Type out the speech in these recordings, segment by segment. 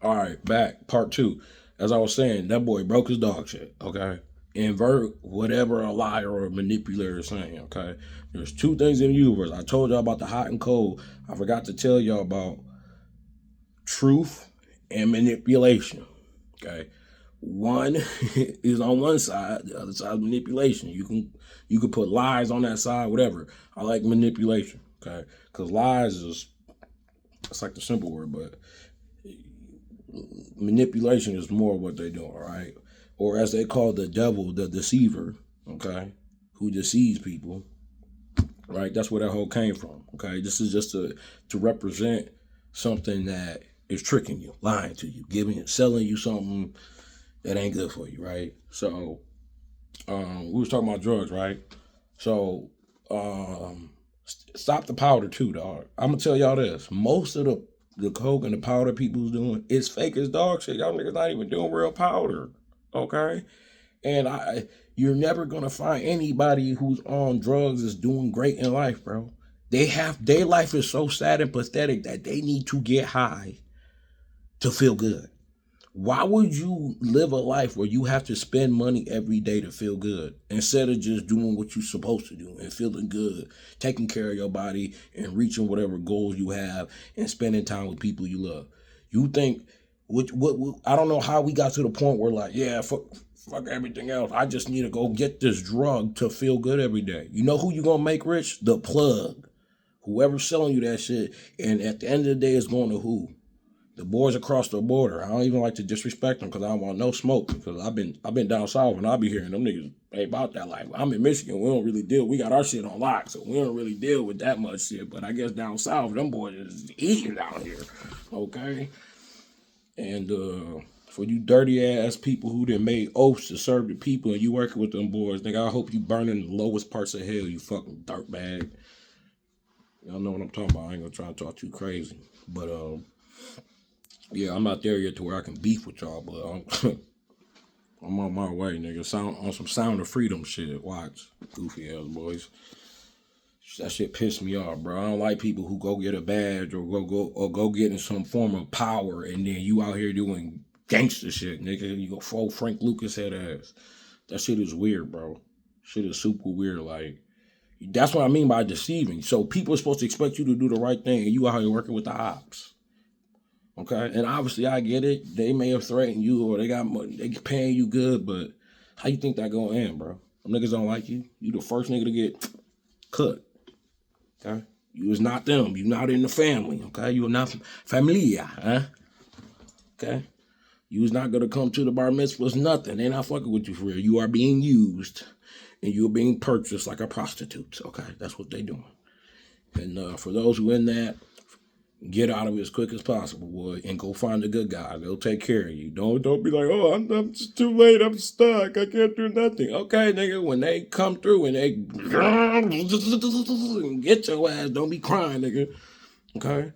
All right, back part two. As I was saying, that boy broke his dog shit. Okay, invert whatever a liar or a manipulator is saying. Okay, there's two things in the universe. I told y'all about the hot and cold. I forgot to tell y'all about truth and manipulation. Okay, one is on one side, the other side is manipulation. You can put lies on that side, whatever. I like manipulation. Okay, because lies is it's like the simple word, but manipulation is more what they're doing, right? Or as they call the devil, the deceiver, okay, who deceives people, right? That's where that whole came from, okay? This is just to represent something that is tricking you, lying to you, selling you something that ain't good for you, right? So, we was talking about drugs, right? So, stop the powder too, dog. I'm gonna tell y'all this: most of the coke and the powder people's doing is fake as dog shit. Y'all niggas not even doing real powder, okay? And you're never gonna find anybody who's on drugs is doing great in life, bro. Their life is so sad and pathetic that they need to get high to feel good. Why would you live a life where you have to spend money every day to feel good instead of just doing what you're supposed to do and feeling good, taking care of your body and reaching whatever goals you have and spending time with people you love? You think what I don't know how we got to the point where like, yeah, fuck everything else. I just need to go get this drug to feel good every day. You know who you gonna make rich? The plug. Whoever's selling you that shit, and at the end of the day, it's going to who? The boys across the border. I don't even like to disrespect them because I don't want no smoke. Because I've been down south and I'll be hearing them niggas ain't about that life. I'm in Michigan. We don't really deal. We got our shit on lock, so we don't really deal with that much shit. But I guess down south, them boys is eating down here. Okay, and for you dirty ass people who done made oaths to serve the people and you working with them boys, nigga, I hope you burn in the lowest parts of hell. You fucking dirtbag. Y'all know what I'm talking about. I ain't gonna try to talk too crazy, but yeah, I'm not there yet to where I can beef with y'all, but I'm on my way, nigga. On some sound of freedom shit. Watch, goofy ass boys. That shit pissed me off, bro. I don't like people who go get a badge or go get in some form of power, and then you out here doing gangster shit, nigga. You go full Frank Lucas head ass. That shit is weird, bro. Shit is super weird. Like that's what I mean by deceiving. So people are supposed to expect you to do the right thing, and you out here working with the ops. Okay, and obviously I get it. They may have threatened you or they got money, they paying you good, but how you think that gonna end, bro? Them niggas don't like you. You the first nigga to get cut. Okay, you was not them. You not in the family. Okay, you are not familia. Huh? Okay, you was not gonna come to the bar mitzvahs. Nothing. They not fucking with you for real. You are being used, and you are being purchased like a prostitute. Okay, that's what they doing. And for those who in that, get out of it as quick as possible, boy, and go find a good guy. They'll take care of you. Don't be like, oh, I'm just too late. I'm stuck. I can't do nothing. Okay, nigga, when they come through and they get your ass, don't be crying, nigga. Okay,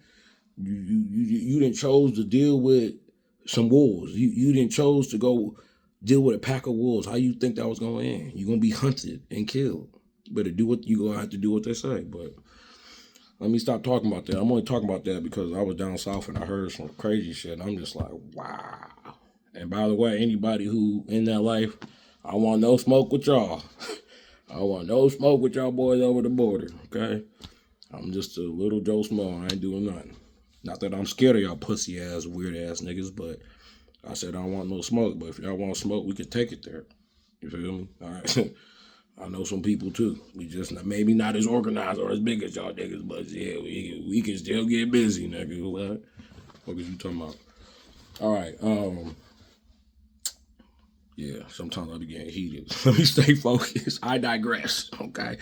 you didn't chose to deal with some wolves. You didn't chose to go deal with a pack of wolves. How you think that was gonna end? You're gonna be hunted and killed. You better do what you gonna have to do what they say, but. Let me stop talking about that. I'm only talking about that because I was down south and I heard some crazy shit. And I'm just like, wow. And by the way, anybody who in that life, I want no smoke with y'all. I want no smoke with y'all boys over the border, okay? I'm just a little Joe Small. I ain't doing nothing. Not that I'm scared of y'all pussy ass, weird ass niggas, but I said I don't want no smoke. But if y'all want smoke, we can take it there. You feel me? All right. I know some people too. We just maybe not as organized or as big as y'all niggas, but yeah, we can still get busy, nigga. What was you talking about? All right. Yeah. Sometimes I be getting heated. Let me stay focused. I digress. Okay.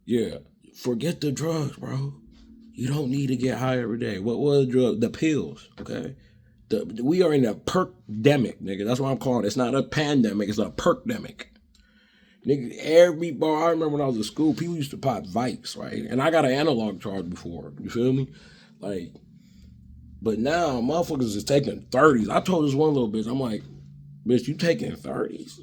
Yeah. Forget the drugs, bro. You don't need to get high every day. What was the drug? The pills. Okay. We are in a perkdemic, nigga. That's what I'm calling it. It's not a pandemic. It's a perkdemic. Nigga, every bar, I remember when I was in school, people used to pop Vikes, right? And I got an analog charge before. You feel me? Like, but now motherfuckers is taking 30s. I told this one little bitch, I'm like, bitch, you taking 30s?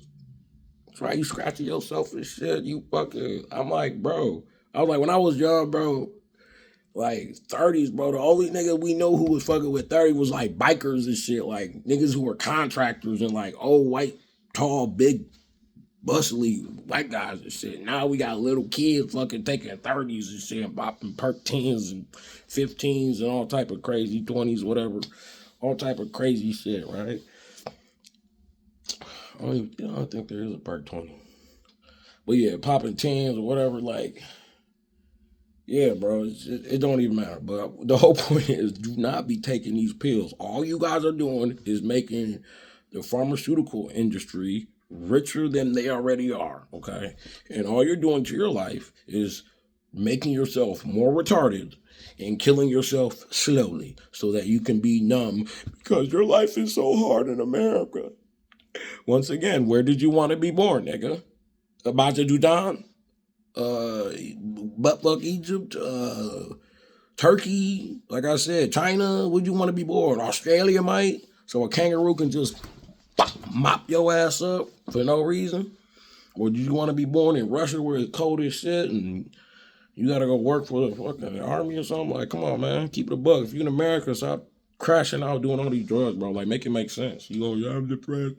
That's right, you scratching yourself and shit. You fucking, I'm like, bro. I was like, when I was young, bro, Like 30s, bro. The only nigga we know who was fucking with 30 was like bikers and shit. Like niggas who were contractors and like old white, tall, big, bustly white guys and shit. Now we got little kids fucking taking 30s and shit and popping perk 10s and 15s and all type of crazy 20s, whatever. All type of crazy shit, right? I don't think there is a perk 20. But yeah, popping 10s or whatever, like, yeah, bro, it don't even matter. But the whole point is, do not be taking these pills. All you guys are doing is making the pharmaceutical industry richer than they already are, okay? And all you're doing to your life is making yourself more retarded and killing yourself slowly so that you can be numb because your life is so hard in America. Once again, where did you want to be born, nigga? Abajadudan? Buttfuck Egypt, Turkey, like I said, China, would you want to be born? Australia might, so a kangaroo can just mop your ass up for no reason? Or do you want to be born in Russia where it's cold as shit and you gotta go work for the fucking army or something? Like, come on, man, keep it a buck. If you're in America, stop crashing out doing all these drugs, bro. Like, make it make sense. You go, yeah, I'm depressed.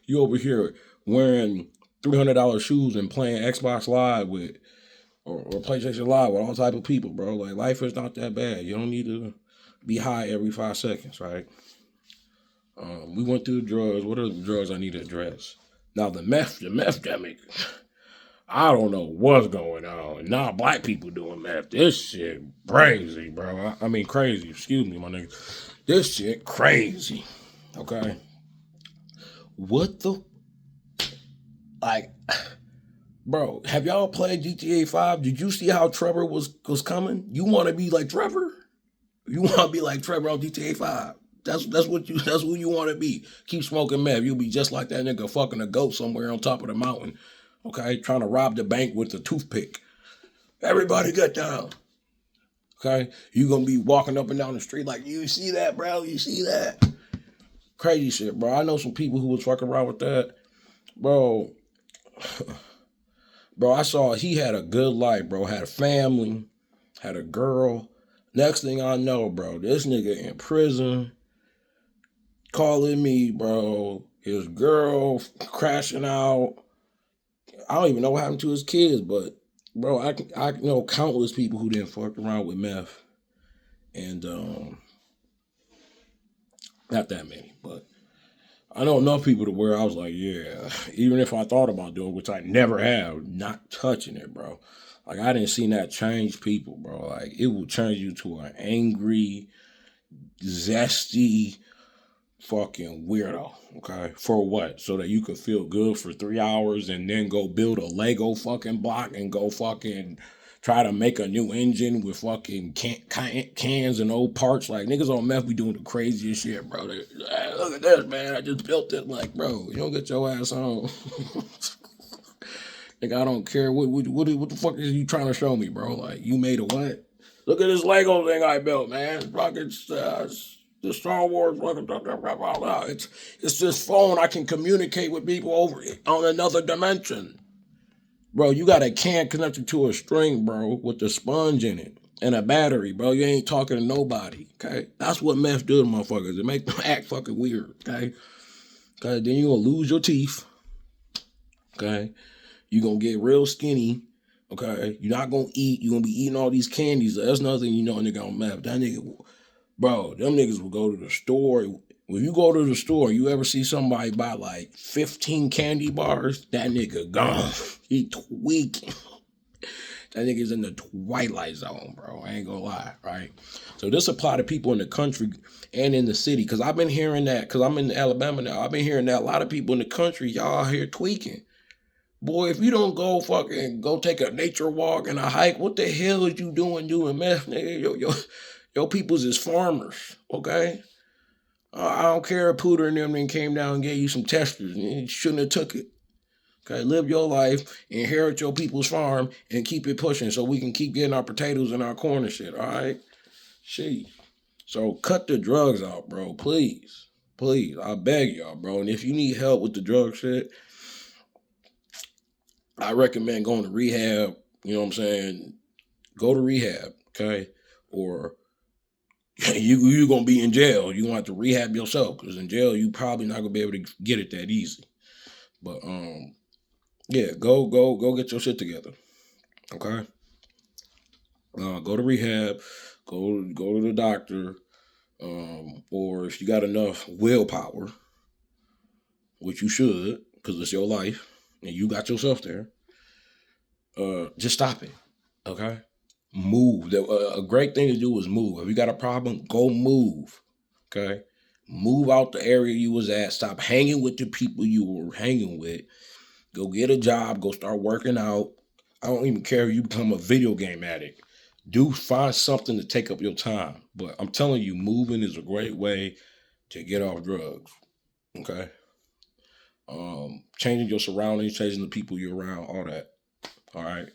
You over here wearing $300 shoes and playing Xbox Live with or PlayStation Live with all type of people, bro. Like, life is not that bad. You don't need to be high every 5 seconds, right? We went through the drugs. What are the drugs I need to address? Now, the meth demic. I don't know what's going on. Now black people doing meth. This shit crazy, bro. I mean crazy. Excuse me, my nigga. This shit crazy. Okay? What the... Like... Bro, have y'all played GTA 5? Did you see how Trevor was coming? You want to be like Trevor? You want to be like Trevor on GTA 5? That's who you want to be. Keep smoking meth. You'll be just like that nigga fucking a goat somewhere on top of the mountain. Okay? Trying to rob the bank with a toothpick. Everybody get down. Okay? You gonna be walking up and down the street like, you see that, bro? You see that? Crazy shit, bro. I know some people who was fucking around with that. Bro... Bro, I saw he had a good life, bro. Had a family, had a girl. Next thing I know, bro, this nigga in prison, calling me, bro. His girl crashing out. I don't even know what happened to his kids, but, bro, I know countless people who didn't fuck around with meth. And, not that many, but I know enough people to where I was like, yeah, even if I thought about doing, which I never have, not touching it, bro. Like, I didn't see that change people, bro. Like, it will change you to an angry, zesty, fucking weirdo, okay? For what? So that you could feel good for 3 hours and then go build a Lego fucking block and go fucking try to make a new engine with fucking cans and old parts. Like, niggas on meth be doing the craziest shit, bro. Look at this, man. I just built it. Like, bro, you don't get your ass on. Nigga, I don't care. What the fuck is you trying to show me, bro? Like, you made a what? Look at this Lego thing I built, man. Fucking the Star Wars fucking blah, blah, blah, blah, blah. It's this phone I can communicate with people over on another dimension. Bro, you got a can connected to a string, bro, with the sponge in it and a battery, bro. You ain't talking to nobody, okay? That's what meth do to motherfuckers. It make them act fucking weird, okay? Okay, then you're gonna lose your teeth, okay? You're gonna get real skinny, okay? You're not gonna eat. You're gonna be eating all these candies. That's another thing you know a nigga on meth. That nigga, bro, them niggas will go to the store. When you go to the store, you ever see somebody buy like 15 candy bars? That nigga gone. He tweaking. That nigga's in the twilight zone, bro. I ain't gonna lie, right? So this apply to people in the country and in the city. Because I've been hearing that, because I'm in Alabama now. I've been hearing that a lot of people in the country, y'all here tweaking. Boy, if you don't go take a nature walk and a hike, what the hell is you doing meth, nigga? Your peoples is farmers, okay? I don't care if Pooter and them then came down and gave you some testers. You shouldn't have took it. Okay, live your life, inherit your people's farm, and keep it pushing so we can keep getting our potatoes and our corn and shit, all right? Shit. So cut the drugs out, bro, please. Please, I beg y'all, bro. And if you need help with the drug shit, I recommend going to rehab. You know what I'm saying? Go to rehab, okay? or you gonna be in jail. You gonna have to rehab yourself, because in jail you probably not gonna be able to get it that easy. But yeah, go get your shit together. Okay. Go to rehab. Go to the doctor. Or if you got enough willpower, which you should, because it's your life and you got yourself there, just stop it. Okay. Move. A great thing to do is move. If you got a problem, go move. Okay. Move out the area you was at. Stop hanging with the people you were hanging with. Go get a job. Go start working out. I don't even care if you become a video game addict. Find something to take up your time. But I'm telling you, moving is a great way to get off drugs. Okay. Changing your surroundings, changing the people you're around, all that. All right.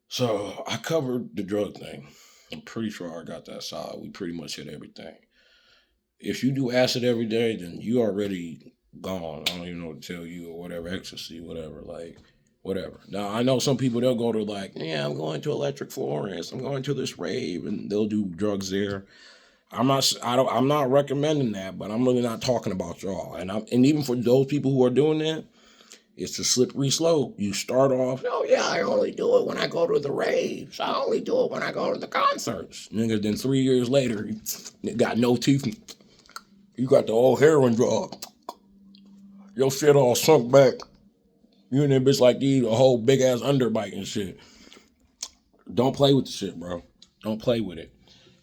So I covered the drug thing. I'm pretty sure I got that solid. We pretty much hit everything. If you do acid every day, then you already gone. I don't even know what to tell you, or whatever, ecstasy, whatever, like, whatever. Now, I know some people, they'll go to like, yeah, I'm going to Electric Florence, I'm going to this rave, and they'll do drugs there. I'm not recommending that, but I'm really not talking about y'all. And even for those people who are doing that, it's a slippery slope. You start off, oh yeah, I only do it when I go to the raves. I only do it when I go to the concerts. Nigga, then 3 years later, you got no teeth. You got the old heroin drug. Your shit all sunk back. You and that bitch like you a whole big ass underbite and shit. Don't play with the shit, bro. Don't play with it.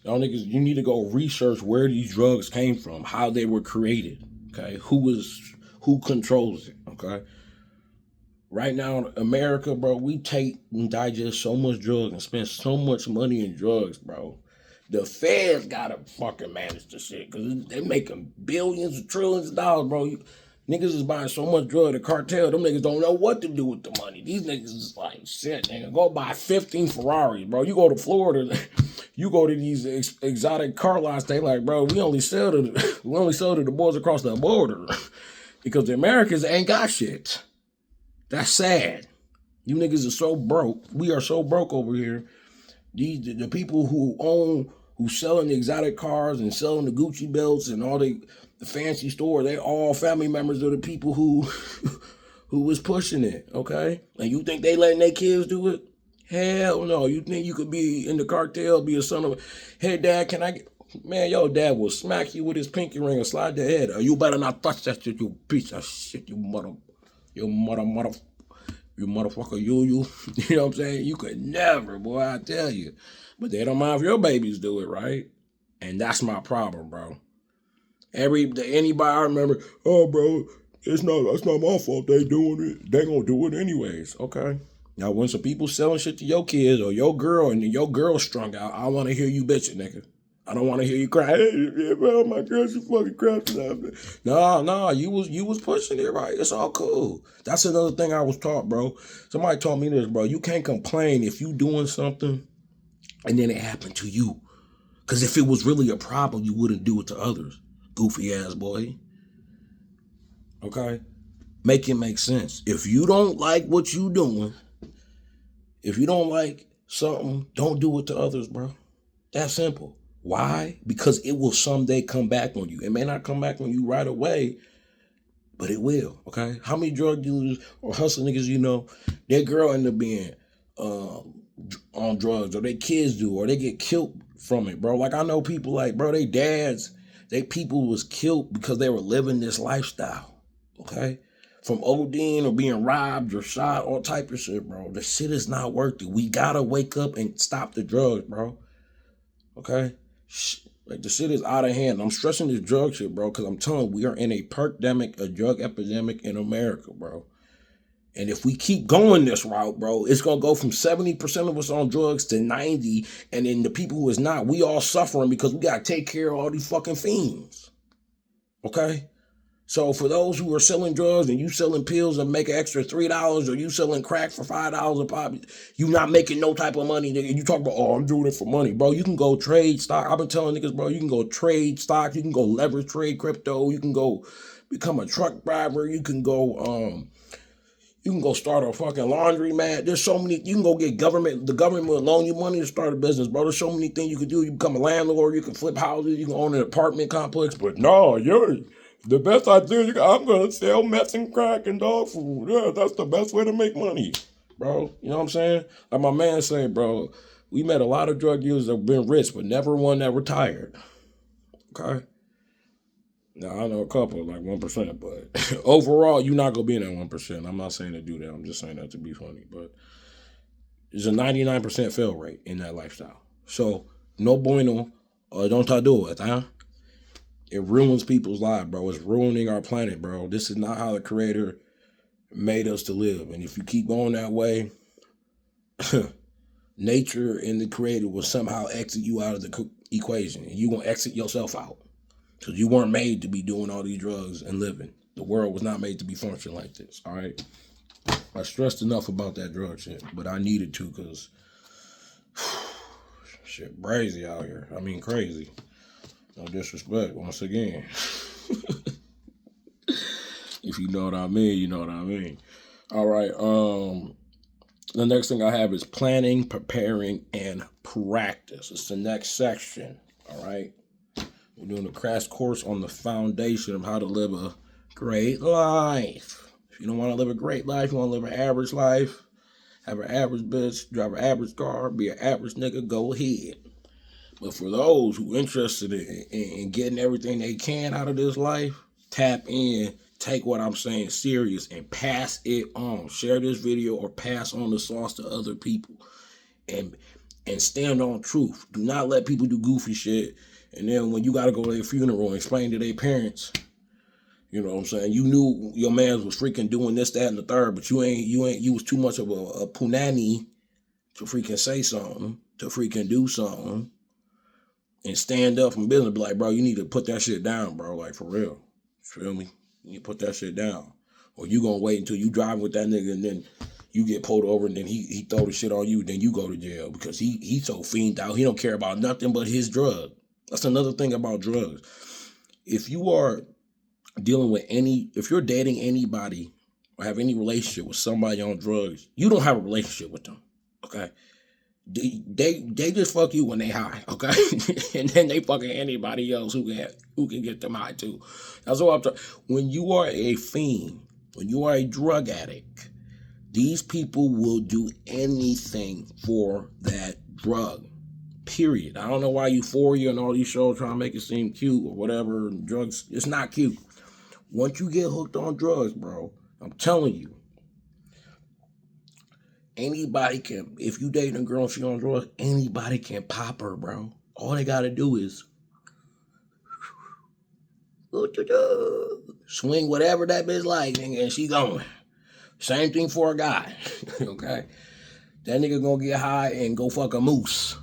Y'all niggas, you need to go research where these drugs came from, how they were created. Okay, who controls it? Okay. Right now, in America, bro, we take and digest so much drugs and spend so much money in drugs, bro. The feds gotta fucking manage the shit, because they making billions of trillions of dollars, bro. Niggas is buying so much drug, the cartel, them niggas don't know what to do with the money. These niggas is like, shit, nigga, go buy 15 Ferraris, bro. You go to Florida, you go to these exotic car lots, they like, bro, we only sell to the boys across the border, because the Americans ain't got shit. That's sad. You niggas are so broke. We are so broke over here. The people who selling the exotic cars and selling the Gucci belts and all the fancy stores, they all family members of the people who was pushing it, okay? And you think they letting their kids do it? Hell no. You think you could be in the cartel, be a son of hey dad, can I get... Man, your dad will smack you with his pinky ring and slide the head. You better not touch that shit, you piece of shit, you motherfucker, you motherfucker, you. You know what I'm saying? You could never, boy, I tell you. But they don't mind if your babies do it, right? And that's my problem, bro. Anybody I remember, oh, bro, that's not my fault they doing it. They gonna do it anyways, okay? Now, when some people selling shit to your kids or your girl and your girl strung out, I want to hear you bitching, nigga. I don't want to hear you cry. Hey, bro, my girl, she fucking crashing. No, you was pushing it, right? It's all cool. That's another thing I was taught, bro. Somebody taught me this, bro. You can't complain if you doing something and then it happened to you. Because if it was really a problem, you wouldn't do it to others. Goofy ass boy. Okay? Make it make sense. If you don't like what you doing, if you don't like something, don't do it to others, bro. That's simple. Why? Because it will someday come back on you. It may not come back on you right away, but it will, okay? How many drug dealers or hustle niggas you know, their girl end up being on drugs, or their kids do, or they get killed from it, bro? Like, I know people like, bro, they people was killed because they were living this lifestyle, okay? From ODing or being robbed or shot, all type of shit, bro. The shit is not worth it. We gotta wake up and stop the drugs, bro. Okay? Like, the shit is out of hand. I'm stressing this drug shit, bro, because I'm telling you, we are in a perkdemic, a drug epidemic in America, bro. And if we keep going this route, bro, it's going to go from 70% of us on drugs to 90%. And then the people who is not, we all suffering because we got to take care of all these fucking fiends. Okay? So for those who are selling drugs and you selling pills and make an extra $3, or you selling crack for $5 a pop, you not making no type of money, nigga. You talk about, oh, I'm doing it for money, bro. You can go trade stock. I've been telling niggas, bro, you can go trade stock. You can go leverage trade crypto. You can go become a truck driver. You can go, You can go start a fucking laundromat. There's so many. You can go get the government will loan you money to start a business, bro. There's so many things you can do. You become a landlord. You can flip houses. You can own an apartment complex. But no, the best idea. I'm gonna sell meth and crack and dog food. Yeah, that's the best way to make money, bro. You know what I'm saying? Like my man said, bro. We met a lot of drug users that have been rich, but never one that retired. Okay. Now, I know a couple, like 1%, but overall, you're not going to be in that 1%. I'm not saying to do that. I'm just saying that to be funny. But there's a 99% fail rate in that lifestyle. So, no bueno, don't do it, huh? It ruins people's lives, bro. It's ruining our planet, bro. This is not how the Creator made us to live. And if you keep going that way, nature and the Creator will somehow exit you out of the equation. And you're going to exit yourself out. Because you weren't made to be doing all these drugs and living. The world was not made to be functioning like this, all right? I stressed enough about that drug shit, but I needed to because shit crazy out here. I mean, crazy. No disrespect, once again. If you know what I mean, you know what I mean. All right, the next thing I have is planning, preparing, and practice. It's the next section, all right? We're doing a crash course on the foundation of how to live a great life. If you don't want to live a great life, you want to live an average life, have an average bitch, drive an average car, be an average nigga, go ahead. But for those who are interested in getting everything they can out of this life, tap in, take what I'm saying serious, and pass it on. Share this video or pass on the sauce to other people. And stand on truth. Do not let people do goofy shit. And then when you got to go to their funeral and explain to their parents, you know what I'm saying? You knew your man was freaking doing this, that, and the third, but you was too much of a punani to freaking say something, to freaking do something, and stand up from business. Be like, bro, you need to put that shit down, bro. Like, for real. Feel me? You need to put that shit down. Or you gonna wait until you drive with that nigga and then you get pulled over and then he throw the shit on you, then you go to jail because he so fiended out. He don't care about nothing but his drug. That's another thing about drugs. If you are dealing with if you're dating anybody or have any relationship with somebody on drugs, you don't have a relationship with them, okay? They just fuck you when they high, okay? And then they fucking anybody else who can get them high too. That's what I'm talking. When you are a fiend, when you are a drug addict, these people will do anything for that drug. Period. I don't know why Euphoria and all these shows trying to make it seem cute or whatever. Drugs, it's not cute. Once you get hooked on drugs, bro, I'm telling you, anybody can, if you dating a girl and she on drugs, anybody can pop her, bro. All they gotta do is swing whatever that bitch like, and she going. Same thing for a guy, okay? That nigga gonna get high and go fuck a moose.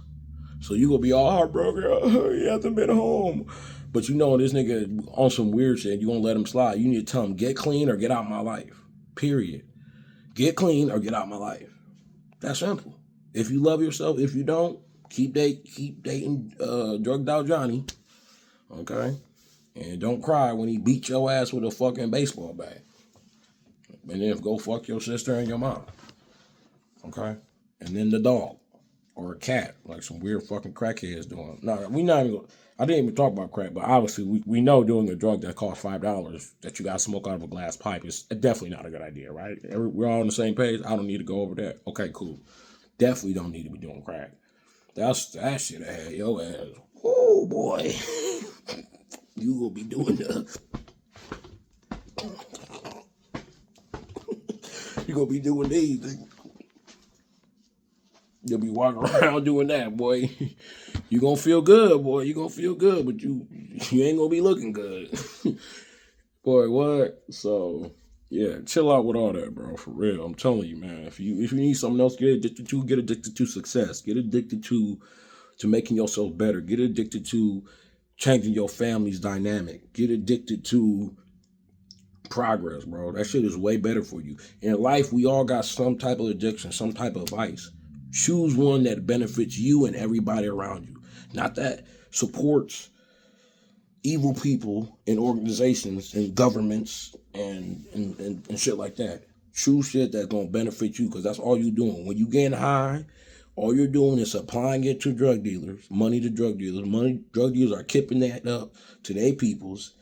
So you gonna be all heartbroken. He hasn't been home. But you know this nigga on some weird shit. You gonna let him slide. You need to tell him, get clean or get out my life. Period. Get clean or get out my life. That's simple. If you love yourself, if you don't, keep dating drugged out Johnny. Okay? And don't cry when he beat your ass with a fucking baseball bat. And then go fuck your sister and your mom. Okay? And then the dog. Or a cat, like some weird fucking crackheads doing. No, we not even. I didn't even talk about crack, but obviously we know doing a drug that costs $5 that you got to smoke out of a glass pipe is definitely not a good idea, right? We're all on the same page. I don't need to go over that. Okay, cool. Definitely don't need to be doing crack. That shit had your ass. Oh boy, you will be doing that. You gonna be doing these things. You'll be walking around doing that, boy. You gonna feel good, boy. You gonna feel good, but you ain't gonna be looking good. Boy, what? So, yeah, chill out with all that, bro. For real. I'm telling you, man. If you need something else, get addicted to success. Get addicted to making yourself better. Get addicted to changing your family's dynamic. Get addicted to progress, bro. That shit is way better for you. In life, we all got some type of addiction, some type of vice. Choose one that benefits you and everybody around you. Not that supports evil people and organizations and governments and shit like that. Choose shit that's gonna benefit you, because that's all you doing. When you getting high, all you're doing is supplying it to drug dealers, money to drug dealers. Drug dealers are kipping that up to their peoples.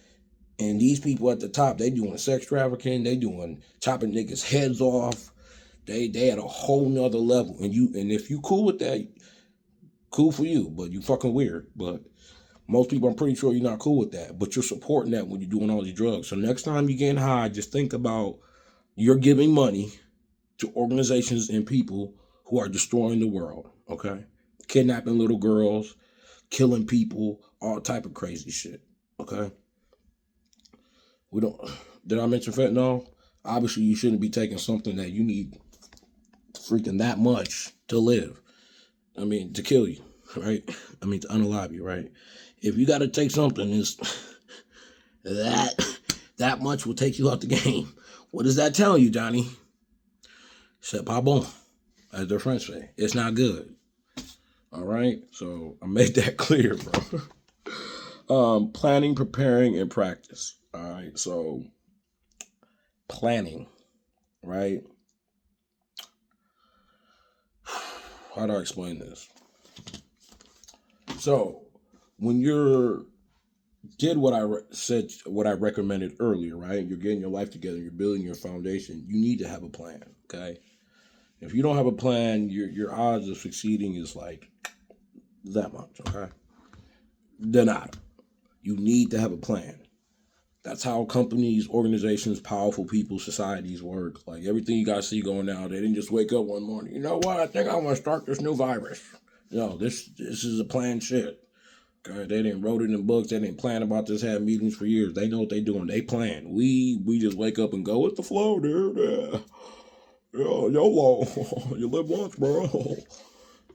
And these people at the top, they doing sex trafficking, they doing chopping niggas' heads off. They at a whole nother level. And if you cool with that, cool for you, but you fucking weird. But most people, I'm pretty sure you're not cool with that. But you're supporting that when you're doing all these drugs. So next time you're getting high, just think about you're giving money to organizations and people who are destroying the world, okay? Kidnapping little girls, killing people, all type of crazy shit, okay? Did I mention fentanyl? Obviously, you shouldn't be taking something that you need freaking that much to live. I mean, to kill you, right? I mean, to unalive you, right? If you got to take something that much will take you out the game. What does that tell you, Johnny? C'est pas bon, as the French say. It's not good. All right? So I made that clear, bro. Planning, preparing, and practice. All right? So planning, right? How do I explain this? So when you're did what I said, what I recommended earlier, right? You're getting your life together, you're building your foundation. You need to have a plan, okay? If you don't have a plan, your odds of succeeding is like that much, okay? They're not. You need to have a plan. That's how companies, organizations, powerful people, societies work. Like everything you guys see going now, they didn't just wake up one morning. You know what? I think I want to start this new virus. No, this is a planned shit. Okay, they didn't wrote it in books. They didn't plan about this. Had meetings for years. They know what they doing. They plan. We just wake up and go with the flow, dude. YOLO. You live once, bro.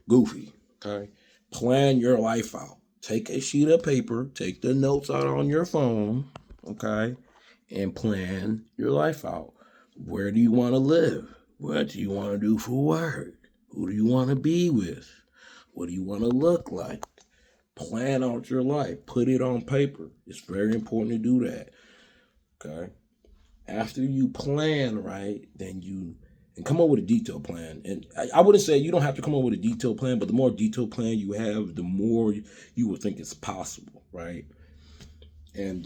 Goofy. Okay, plan your life out. Take a sheet of paper. Take the notes out on your phone. Okay, and plan your life out. Where do you want to live? What do you want to do for work? Who do you want to be with? What do you want to look like? Plan out your life. Put it on paper. It's very important to do that. Okay? After you plan, right, then and come up with a detailed plan. And I wouldn't say you don't have to come up with a detailed plan, but the more detailed plan you have, the more you will think it's possible, right? And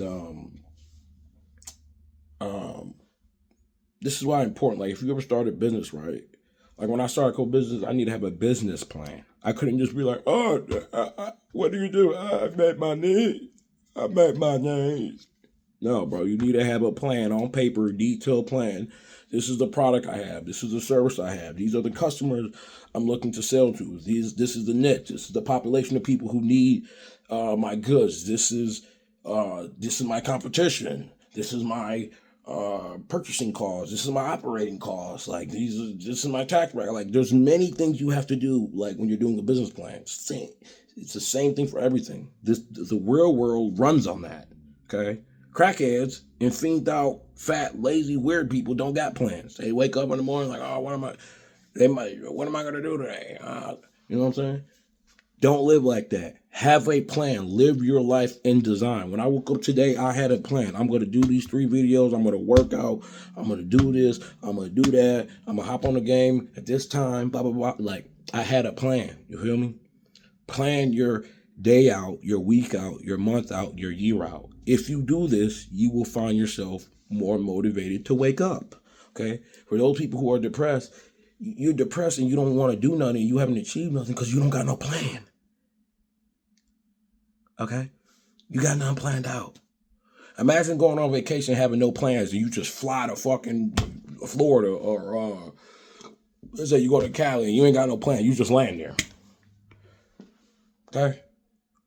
this is why it's important. Like if you ever start a business, right? Like when I started co-business, I need to have a business plan. I couldn't just be like, what do you do? I met my needs. I met my needs. No, bro, you need to have a plan on paper, a detailed plan. This is the product I have. This is the service I have. These are the customers I'm looking to sell to. This is the niche. This is the population of people who need my goods. This is my competition. This is my purchasing costs. This is my operating costs. Like this is my tax bracket. Like there's many things you have to do. Like when you're doing a business plan, it's the same thing for everything. The real world runs on that. Okay, crackheads and fiended out, fat, lazy, weird people don't got plans. They wake up in the morning like, oh, what am I gonna do today? You know what I'm saying? Don't live like that. Have a plan. Live your life in design. When I woke up today, I had a plan. I'm going to do these 3 videos. I'm going to work out. I'm going to do this. I'm going to do that. I'm going to hop on the game at this time, blah, blah, blah. Like, I had a plan. You feel me? Plan your day out, your week out, your month out, your year out. If you do this, you will find yourself more motivated to wake up. Okay? For those people who are depressed, you're depressed and you don't want to do nothing. You haven't achieved nothing because you don't got no plan. Okay? You got nothing planned out. Imagine going on vacation having no plans and you just fly to fucking Florida or let's say you go to Cali and you ain't got no plan. You just land there. Okay?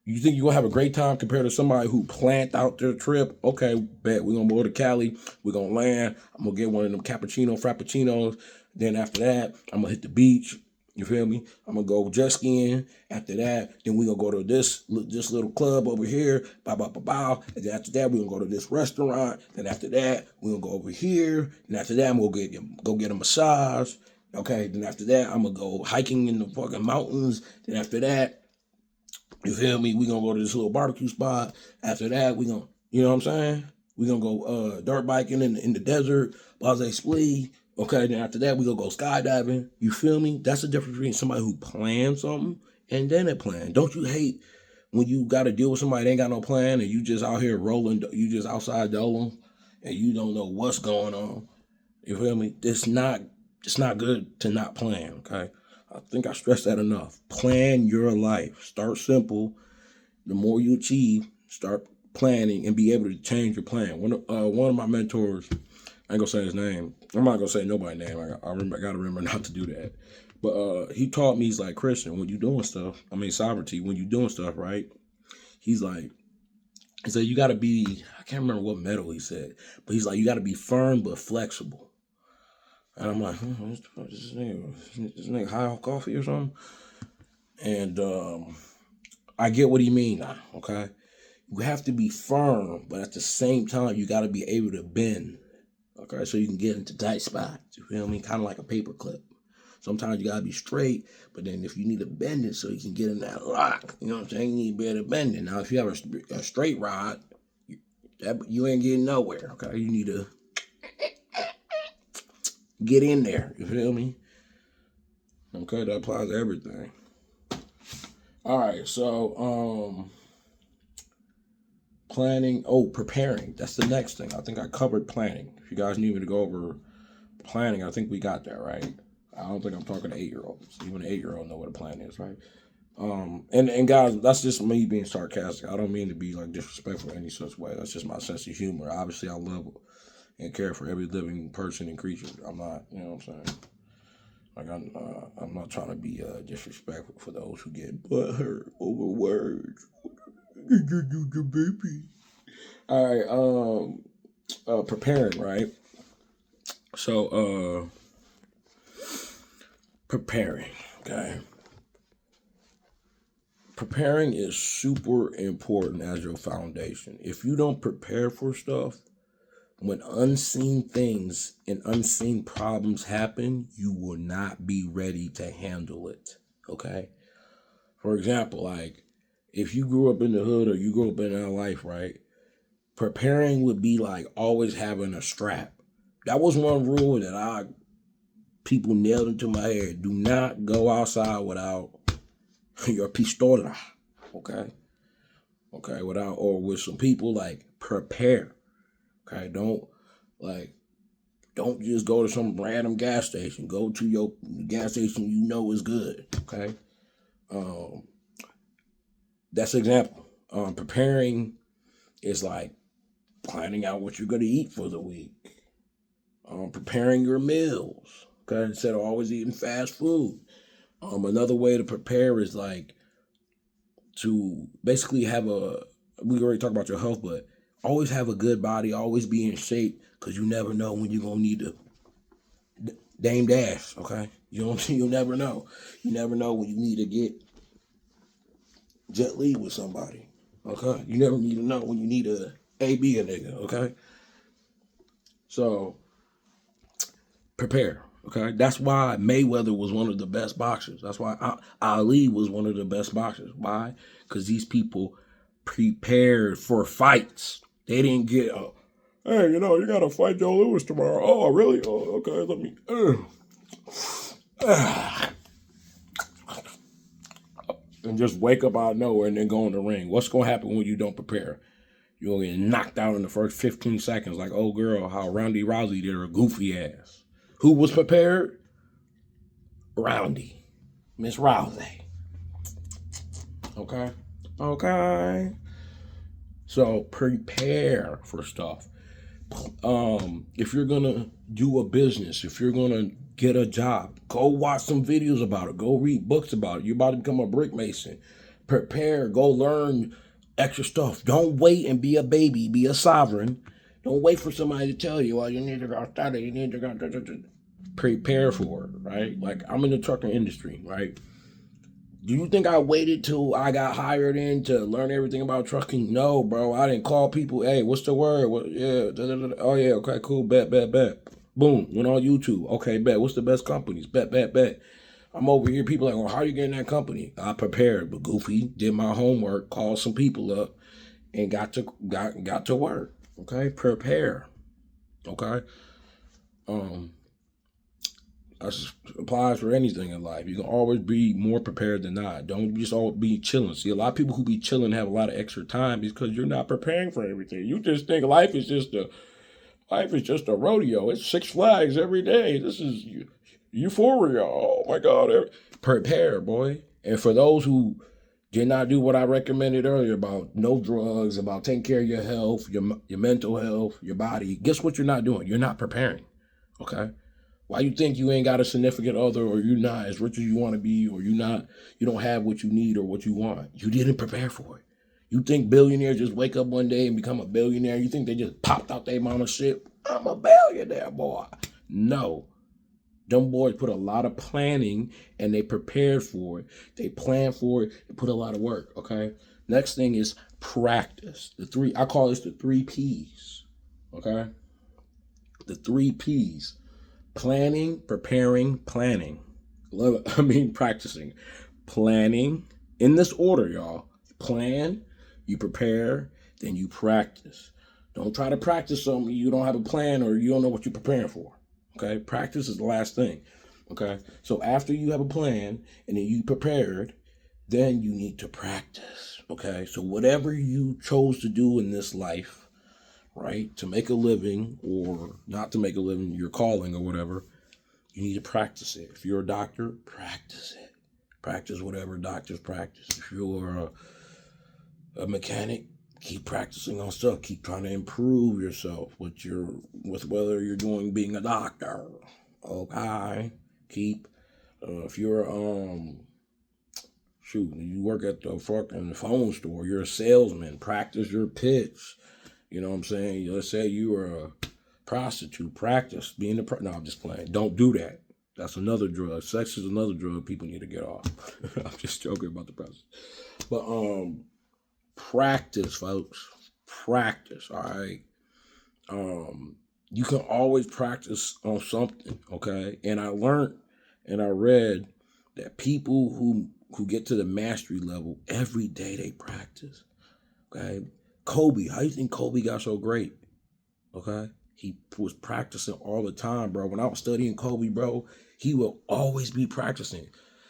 You think you're going to have a great time compared to somebody who planned out their trip? Okay, bet we're going to go to Cali. We're going to land. I'm going to get one of them frappuccinos. Then after that, I'm going to hit the beach. You feel me? I'm going to go jet skiing. After that, then we're going to go to this little club over here. Bow, bow, bow, bow. And then after that, we're going to go to this restaurant. Then after that, we're going to go over here. And after that, I'm going to go get a massage. Okay, then after that, I'm going to go hiking in the fucking mountains. Then after that, you feel me? We're going to go to this little barbecue spot. After that, you know what I'm saying? We're going to go dirt biking in the desert, Blase Splee. Okay, then after that, we go skydiving. You feel me? That's the difference between somebody who plans something and then a plan. Don't you hate when you got to deal with somebody that ain't got no plan and you just out here rolling, you just outside doling and you don't know what's going on? You feel me? It's not good to not plan, okay? I think I stressed that enough. Plan your life. Start simple. The more you achieve, start planning and be able to change your plan. One of my mentors, I ain't gonna say his name. I'm not gonna say nobody's name. I gotta remember not to do that. But he taught me, he's like, Christian, when you doing stuff, sovereignty, when you doing stuff, right? He said, you gotta be, I can't remember what metal he said, but he's like, you gotta be firm but flexible. And I'm like, what the fuck is this nigga? This nigga high off coffee or something? And I get what he mean now, okay? You have to be firm, but at the same time, you gotta be able to bend. Okay, so you can get into tight spots. You feel me? Kind of like a paper clip. Sometimes you gotta be straight, but then if you need to bend it so you can get in that lock, you know what I'm saying? You need to be able to bend it. Now, if you have a straight rod, you ain't getting nowhere. Okay, you need to get in there. You feel me? Okay, that applies to everything. All right, so planning. Oh, preparing. That's the next thing. I think I covered planning. If you guys need me to go over planning, I think we got that right. I don't think I'm talking to 8-year-olds. Even an 8-year-old know what a plan is, right? And guys, that's just me being sarcastic. I don't mean to be like disrespectful in any such way. That's just my sense of humor. Obviously, I love and care for every living person and creature. I'm not, you know what I'm saying? Like I'm not trying to be disrespectful for those who get butthurt over words. Baby. All right. Preparing, right? So preparing, okay. Preparing is super important as your foundation. If you don't prepare for stuff, when unseen things and unseen problems happen, you will not be ready to handle it, okay? For example, like, if you grew up in the hood or you grew up in that life, right? Preparing would be like always having a strap. That was one rule that people nailed into my head. Do not go outside without your pistola, okay? Okay, or with some people, like, prepare, okay? Don't just go to some random gas station. Go to your gas station you know is good, okay? That's an example. Preparing is like planning out what you're going to eat for the week. Preparing your meals, okay? Instead of always eating fast food. Another way to prepare is like to basically we already talked about your health, but always have a good body, always be in shape, because you never know when you're going to need to dame dash, okay? You'll never know. You never know when you need to get jet lead with somebody, okay? You never need to know when you need a nigga, okay? So, prepare, okay? That's why Mayweather was one of the best boxers. That's why Ali was one of the best boxers. Why? Because these people prepared for fights. They didn't get, hey, you got to fight Joe Louis tomorrow. Oh, really? Oh, okay, let me, and just wake up out of nowhere and then go in the ring. What's going to happen when you don't prepare? You're going to get knocked out in the first 15 seconds like, oh, girl, how Roundy Rousey did her goofy ass. Who was prepared? Roundy. Miss Rousey. Okay? Okay. So prepare for stuff. If you're going to do a business, if you're going to get a job, go watch some videos about it. Go read books about it. You're about to become a brick mason. Prepare. Go learn extra stuff. Don't wait and be a baby. Be a sovereign. Don't wait for somebody to tell you, well, you need to go study. You need to go. Prepare for it, right? Like, I'm in the trucking industry, right? Do you think I waited till I got hired in to learn everything about trucking? No, bro. I didn't call people, hey, what's the word? What, yeah, oh, yeah, okay, cool, bet. Boom, went on YouTube. Okay, bet. What's the best companies? Bet. I'm over here. People like, well, how you getting that company? I prepared, but goofy, did my homework, called some people up, and got to work. Okay, prepare. Okay. That applies for anything in life. You can always be more prepared than not. Don't just all be chilling. See, a lot of people who be chilling have a lot of extra time because you're not preparing for everything. You just think life is just a rodeo. It's Six Flags every day. This is euphoria. Oh my God. Prepare, boy. And for those who did not do what I recommended earlier about no drugs, about taking care of your health, your mental health, your body, guess what you're not doing? You're not preparing. Okay? Why you think you ain't got a significant other, or you're not as rich as you want to be, or you don't have what you need or what you want? You didn't prepare for it. You think billionaires just wake up one day and become a billionaire? You think they just popped out their mama's shit? I'm a billionaire, boy. No. Them boys put a lot of planning and they prepared for it. They planned for it. They put a lot of work, okay? Next thing is practice. I call this the 3 Ps, okay? The 3 Ps. Planning, preparing, planning. Practicing. Planning in this order, y'all. Plan, you prepare, then you practice. Don't try to practice something you don't have a plan or you don't know what you're preparing for. Okay, practice is the last thing. Okay, so after you have a plan and then you prepared, then you need to practice. Okay, so whatever you chose to do in this life, right, to make a living or not to make a living, your calling or whatever, you need to practice it. If you're a doctor, practice it. Practice whatever doctors practice. If you're a mechanic, keep practicing on stuff. Keep trying to improve yourself with whether you're doing being a doctor. Okay. Keep if you're you work at the fucking phone store, you're a salesman, practice your pitch. You know what I'm saying? Let's say you were a prostitute, practice being no, I'm just playing. Don't do that. That's another drug. Sex is another drug people need to get off. I'm just joking about the process. But practice, folks. Practice, all right? You can always practice on something, okay? And I learned and I read that people who get to the mastery level, every day they practice, okay? Kobe, how do you think Kobe got so great, okay? He was practicing all the time, bro. When I was studying Kobe, bro, he will always be practicing.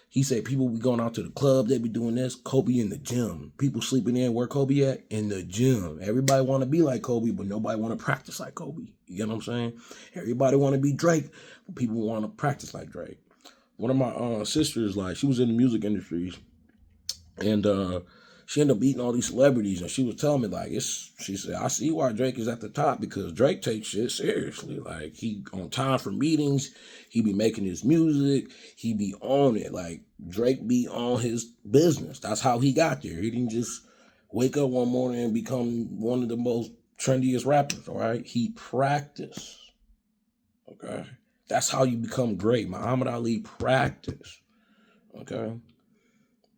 He said people be going out to the club, they be doing this. Kobe in the gym. People sleeping in, where Kobe at? In the gym. Everybody want to be like Kobe, but nobody want to practice like Kobe. You get what I'm saying? Everybody want to be Drake, but people want to practice like Drake. One of my sisters, like, she was in the music industry, and she ended up beating all these celebrities, and she was telling me, like, she said, I see why Drake is at the top, because Drake takes shit seriously. Like, he on time for meetings, he be making his music, he be on it. Like, Drake be on his business. That's how he got there. He didn't just wake up one morning and become one of the most trendiest rappers, all right? He practiced, okay? That's how you become great. Muhammad Ali practiced, okay?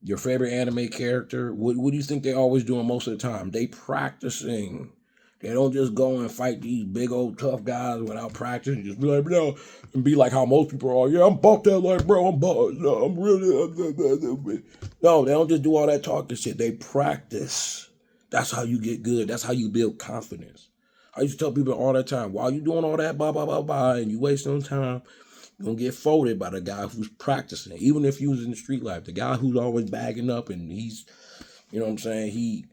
Your favorite anime character, what do you think they always doing most of the time? They practicing. They don't just go and fight these big old tough guys without practice. Just be like, no, and be like how most people are. Yeah, I'm bucked that like, bro. I'm bucked. No, I'm really. No, they don't just do all that talking shit. They practice. That's how you get good. That's how you build confidence. I used to tell people all that time, while you doing all that, blah, blah, blah, blah, and you wasting time, you're going to get folded by the guy who's practicing. Even if you was in the street life, the guy who's always bagging up and he's, you know what I'm saying,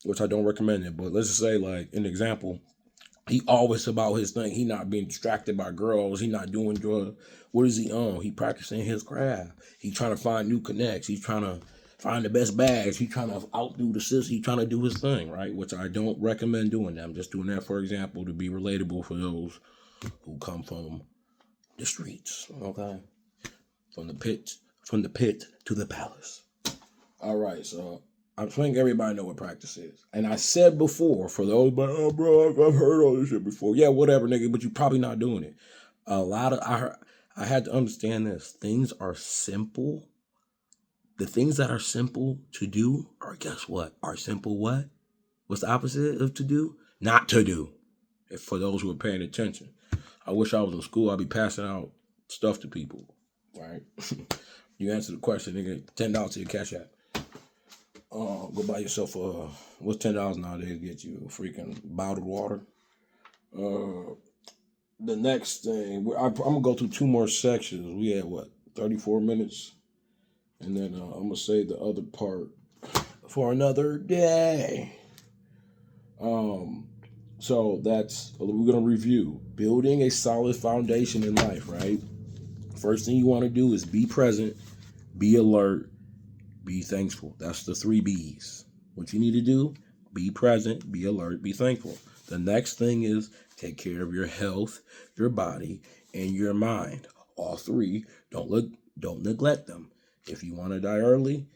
which I don't recommend it, but let's just say, like, an example, he always about his thing. He not being distracted by girls. He not doing drugs. What is he on? He practicing his craft. He trying to find new connects. He's trying to find the best bags. He trying to outdo the sis. He trying to do his thing, right? Which I don't recommend doing that. I'm just doing that, for example, to be relatable for those who come from the streets, okay? From the pit to the palace. All right, so I think everybody know what practice is. And I said before, for those, but oh, bro, I've heard all this shit before. Yeah, whatever, nigga, but you probably not doing it. I had to understand this. Things are simple. The things that are simple to do are, guess what? Are simple what? What's the opposite of to do? Not to do. If for those who are paying attention. I wish I was in school. I'd be passing out stuff to people, right? You answer the question, nigga, $10 to your cash app. Go buy yourself what's $10 nowadays get you? A freaking bottled water. the next thing, I'm gonna go through two more sections. We had what, 34 minutes, and then I'm gonna save the other part for another day. So we're gonna review building a solid foundation in life, right? First thing you want to do is be present, be alert, be thankful. That's the 3 B's. What you need to do, be present, be alert, be thankful. The next thing is take care of your health, your body, and your mind. All 3, don't neglect them. If you want to die early,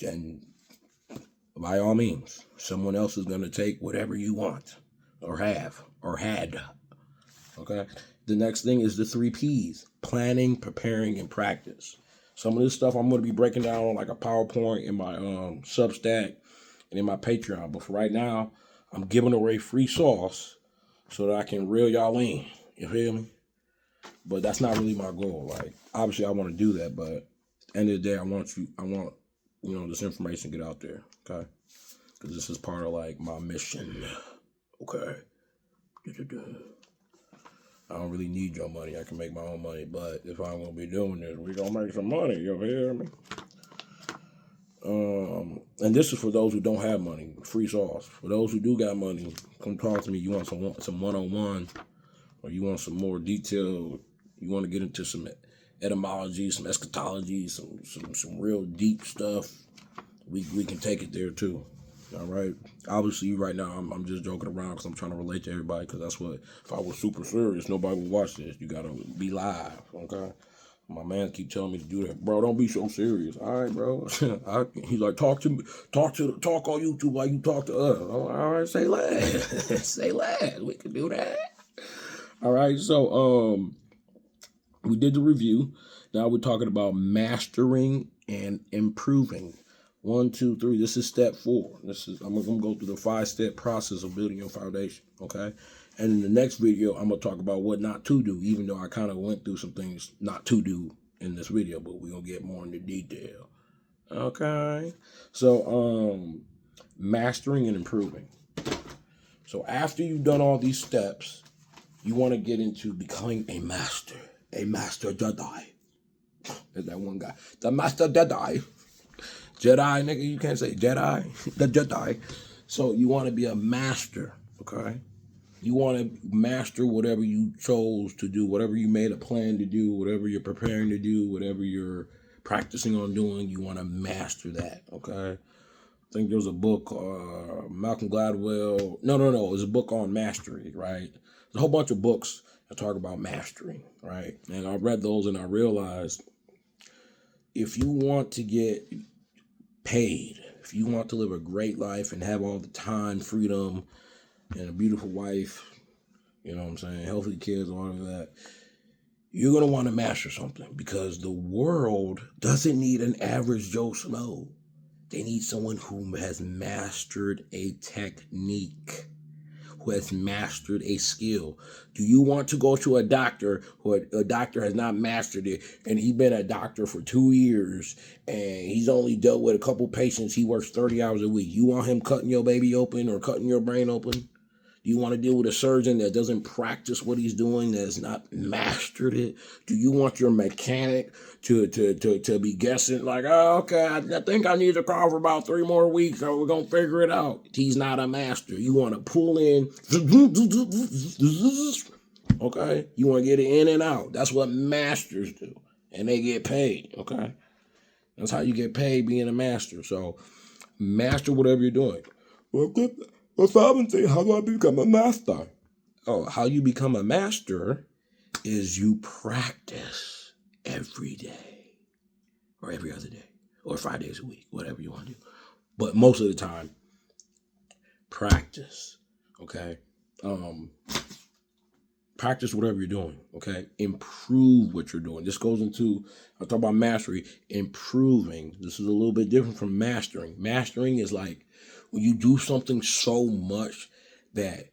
then by all means, someone else is going to take whatever you want or have or had. Okay? The next thing is the 3 P's: planning, preparing, and practice. Some of this stuff I'm going to be breaking down on like a PowerPoint in my Substack and in my Patreon. But for right now, I'm giving away free sauce so that I can reel y'all in. You feel me? But that's not really my goal. Like, obviously I want to do that, but at the end of the day, I want this information to get out there. Okay? Because this is part of like my mission. Okay? I don't really need your money. I can make my own money. But if I'm going to be doing this, we're going to make some money. You hear me? And this is for those who don't have money. Free sauce. For those who do got money, come talk to me. You want some one-on-one, or you want some more detail. You want to get into some etymology, some eschatology, some real deep stuff. We can take it there too. All right. Obviously, right now I'm just joking around because I'm trying to relate to everybody. Because that's what, if I was super serious, nobody would watch this. You gotta be live. Okay. My man keep telling me to do that, bro. Don't be so serious. All right, bro. He's like, talk on YouTube like you talk to us. I'm like, all right, say less, say less. We can do that. All right. So we did the review. Now we're talking about mastering and improving. 1, 2, 3. This is step 4. I'm gonna go through the 5-step process of building your foundation. Okay. And in the next video, I'm gonna talk about what not to do, even though I kind of went through some things not to do in this video, but we're gonna get more into detail. Okay. So mastering and improving. So after you've done all these steps, you want to get into becoming a master Jedi. There's that one guy, the master Jedi. Jedi, nigga, you can't say Jedi. The Jedi. So you want to be a master, okay? You want to master whatever you chose to do, whatever you made a plan to do, whatever you're preparing to do, whatever you're practicing on doing, you want to master that, okay? I think there's a book, Malcolm Gladwell. No. It's a book on mastery, right? There's a whole bunch of books that talk about mastery, right? And I read those and I realized if you want to get paid, if you want to live a great life and have all the time, freedom, and a beautiful wife, you know what I'm saying, healthy kids, all of that, you're going to want to master something, because the world doesn't need an average Joe Schmo. They need someone who has mastered a technique, who has mastered a skill. Do you want to go to a doctor who a doctor has not mastered it, and he's been a doctor for 2 years and he's only dealt with a couple patients, he works 30 hours a week? You want him cutting your baby open or cutting your brain open? Do you want to deal with a surgeon that doesn't practice what he's doing, that has not mastered it? Do you want your mechanic to be guessing like, oh, okay, I think I need to call for about 3 more weeks, so we're going to figure it out? He's not a master. You want to pull in, okay? You want to get it in and out. That's what masters do, and they get paid, okay? That's how you get paid, being a master. So master whatever you're doing. Well, Simon say, how do I become a master? Oh, how you become a master is you practice every day, or every other day, or 5 days a week, whatever you want to do. But most of the time, practice, okay? Practice whatever you're doing, okay? Improve what you're doing. This goes into, I talk about mastery, improving. This is a little bit different from mastering. Mastering is like when you do something so much that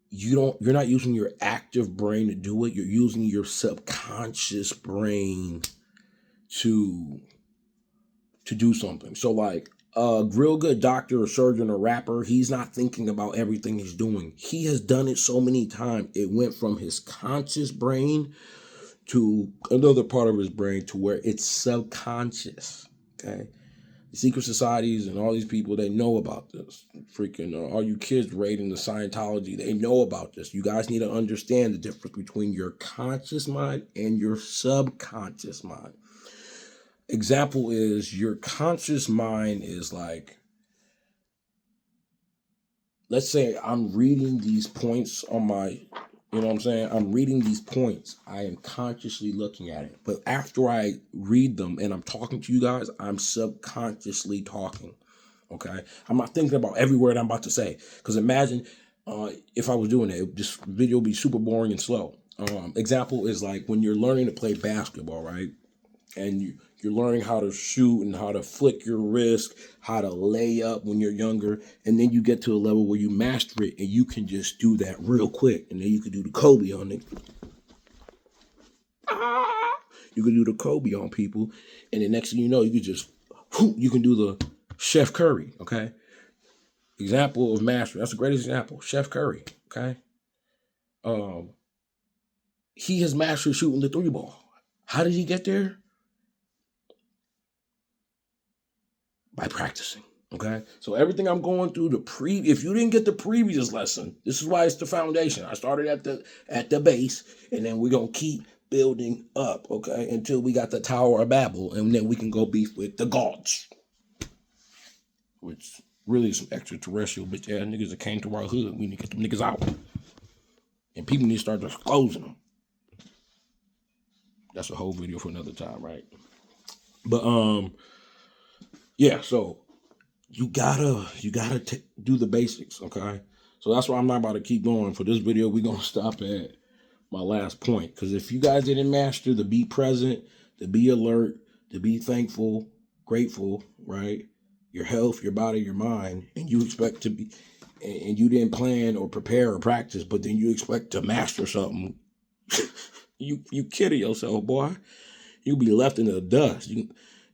you're not using your active brain to do it. You're using your subconscious brain to do something. So like, A real good doctor or surgeon or rapper, he's not thinking about everything he's doing. He has done it so many times. It went from his conscious brain to another part of his brain to where it's subconscious. Okay. The secret societies and all these people, they know about this. Freaking all you kids raiding the Scientology, they know about this. You guys need to understand the difference between your conscious mind and your subconscious mind. Example is your conscious mind is like, let's say I'm reading these points on my, you know what I'm saying? I'm reading these points. I am consciously looking at it. But after I read them and I'm talking to you guys, I'm subconsciously talking. Okay? I'm not thinking about every word I'm about to say. Because imagine if I was doing it, this video would be super boring and slow. Example is like when you're learning to play basketball, right? And you're learning how to shoot and how to flick your wrist, how to lay up when you're younger. And then you get to a level where you master it and you can just do that real quick. And then you can do the Kobe on it. You can do the Kobe on people. And the next thing you know, you can just, you can do the Chef Curry, okay? Example of mastery. That's a great example. Chef Curry, okay? He has mastered shooting the 3-ball. How did he get there? By practicing. Okay. So everything I'm going through if you didn't get the previous lesson, this is why it's the foundation. I started at the base, and then we're gonna keep building up, okay, until we got the Tower of Babel, and then we can go beef with the gods. Which really is some extraterrestrial bitch ass niggas that came to our hood. We need to get them niggas out. And people need to start disclosing them. That's a whole video for another time, right? But yeah, so you gotta do the basics, okay? So that's why I'm not about to keep going. For this video, we're gonna stop at my last point. Because if you guys didn't master to be present, to be alert, to be thankful, grateful, right? Your health, your body, your mind, and you expect to be, and you didn't plan or prepare or practice, but then you expect to master something, you kidding yourself, boy. You'll be left in the dust.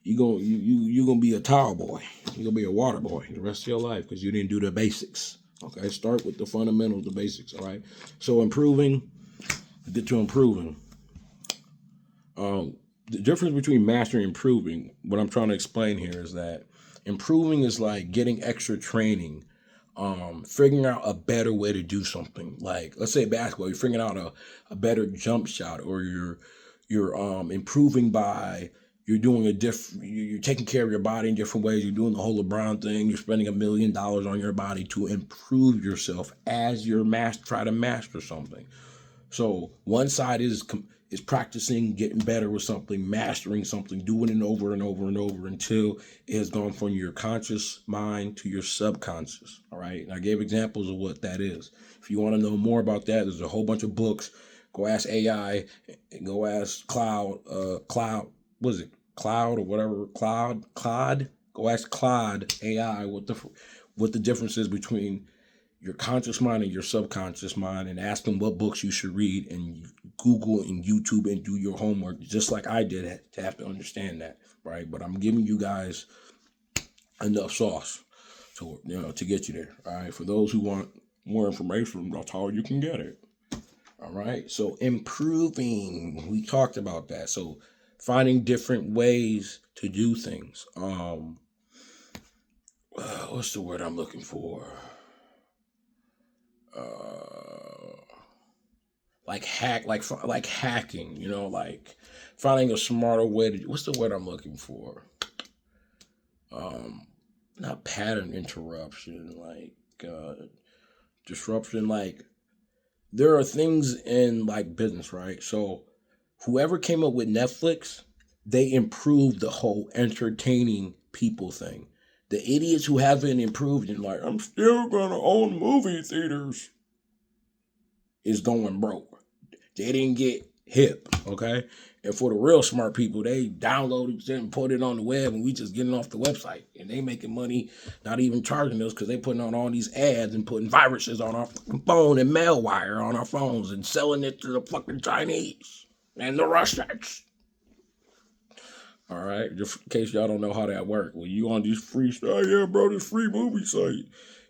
You're gonna be a towel boy. You're gonna be a water boy the rest of your life because you didn't do the basics. Okay, start with the fundamentals, the basics. All right. So get to improving. The difference between mastering and improving, what I'm trying to explain here is that improving is like getting extra training, figuring out a better way to do something. Like let's say basketball, you're figuring out a better jump shot, or you're improving by you're doing you're taking care of your body in different ways. You're doing the whole LeBron thing. You're spending $1 million on your body to improve yourself as you're try to master something. So one side is practicing, getting better with something, mastering something, doing it over and over and over until it has gone from your conscious mind to your subconscious. All right. And I gave examples of what that is. If you want to know more about that, there's a whole bunch of books. Go ask AI and go ask Cloud, what is it? Cloud or whatever, Claude. Go ask Claude AI what the difference is between your conscious mind and your subconscious mind, and ask them what books you should read, and Google and YouTube and do your homework, just like I did to have to understand that, right? But I'm giving you guys enough sauce to get you there, all right? For those who want more information, that's how you can get it, all right? So improving, we talked about that. So finding different ways to do things. What's the word I'm looking for? Like hacking, like finding a smarter way to. What's the word I'm looking for? Not pattern interruption, like disruption. Like there are things in like business, right? So whoever came up with Netflix, they improved the whole entertaining people thing. The idiots who haven't improved and like, I'm still gonna own movie theaters, is going broke. They didn't get hip, okay? And for the real smart people, they download it and put it on the web, and we just getting off the website. And they making money, not even charging us, because they putting on all these ads and putting viruses on our fucking phone and malware on our phones and selling it to the fucking Chinese and the Russians. All right, just in case y'all don't know how that works. Well, you on these free stuff? Yeah, bro, this free movie site.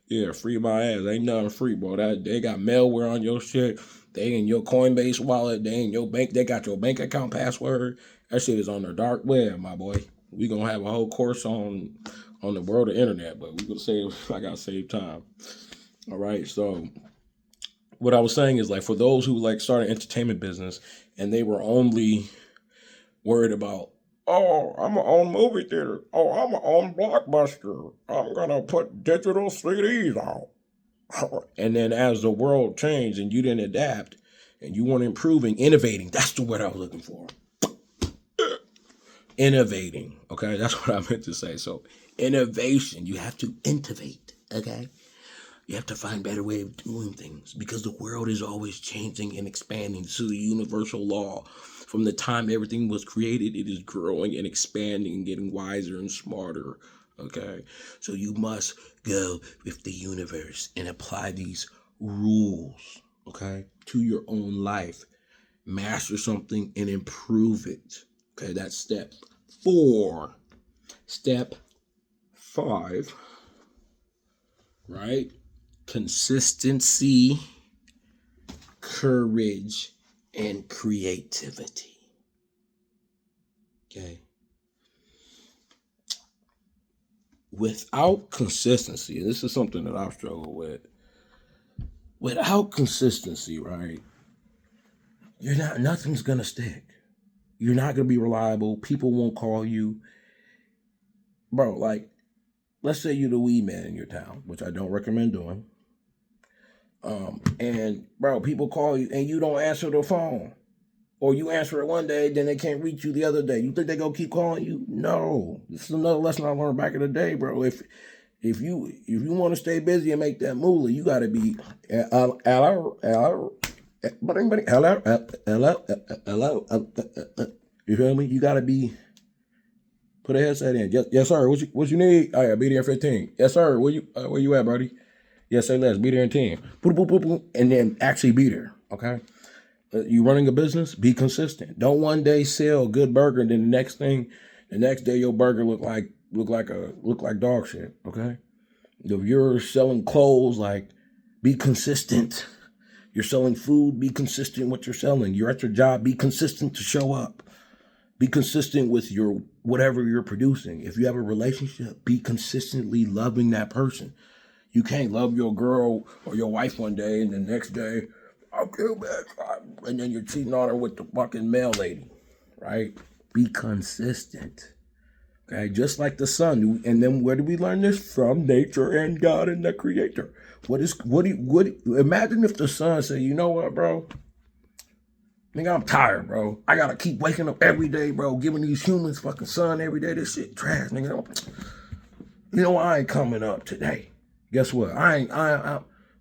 Yeah, free my ass. Ain't nothing free, bro. That they got malware on your shit. They in your Coinbase wallet. They in your bank. They got your bank account password. That shit is on the dark web, my boy. We gonna have a whole course on the world of internet, but we gonna save. I gotta save time. All right, so what I was saying is like for those who like started entertainment business and they were only worried about, oh, I'm gonna own movie theater. Oh, I'm gonna own Blockbuster. I'm gonna put digital CDs out. And then as the world changed and you didn't adapt and you weren't improving, innovating, that's the word I was looking for. Innovating. Okay, that's what I meant to say. So innovation, you have to innovate. Okay. You have to find better way of doing things because the world is always changing and expanding. So the universal law, from the time everything was created, it is growing and expanding and getting wiser and smarter. Okay, so you must go with the universe and apply these rules, okay, to your own life. Master something and improve it. Okay, that's step 4. Step 5, right? Consistency, courage, and creativity. Okay. Without consistency, this is something that I've struggled with. Without consistency, right? Nothing's gonna stick. You're not gonna be reliable. People won't call you. Bro, like, let's say you're the weed man in your town, which I don't recommend doing. And bro, people call you and you don't answer the phone. Or you answer it one day, then they can't reach you the other day. You think they gonna keep calling you? No. This is another lesson I learned back in the day, bro. If you want to stay busy and make that moolah, you gotta be hello, you feel me? You gotta be put a headset in. Yes, sir. What you need? Oh yeah, be there in 15. Yes, sir. Where you at, buddy? Yes, say less. Be there in 10. Boop, boop, boop, boop, and then actually be there. Okay. You running a business? Be consistent. Don't one day sell a good burger, and then the next day your burger look like dog shit. Okay. If you're selling clothes, like be consistent. You're selling food, be consistent with your selling. You're at your job, be consistent to show up. Be consistent with your whatever you're producing. If you have a relationship, be consistently loving that person. You can't love your girl or your wife one day and the next day, okay, bitch, and then you're cheating on her with the fucking mail lady, right? Be consistent, okay? Just like the sun. And then where do we learn this? From nature and God and the Creator. Imagine if the sun said, you know what, bro? Nigga, I'm tired, bro. I gotta keep waking up every day, bro, giving these humans fucking sun every day. This shit trash, nigga. You know, I ain't coming up today. Guess what?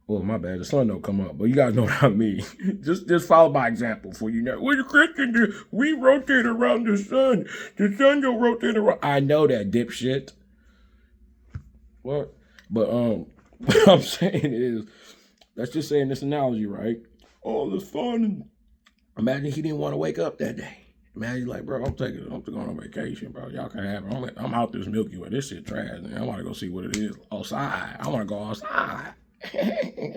Well, my bad. The sun don't come up, but you guys know what I mean. just follow my example for you know. Well, the Christian, we rotate around the sun. The sun don't rotate around. I know that, dipshit. What? But what I'm saying is, let's just say in this analogy, right? Oh, the sun. Imagine he didn't want to wake up that day. Imagine like, bro, I'm going on vacation, bro. Y'all can have it. I'm out this Milky Way. This shit trash, man. I want to go see what it is outside. I want to go outside.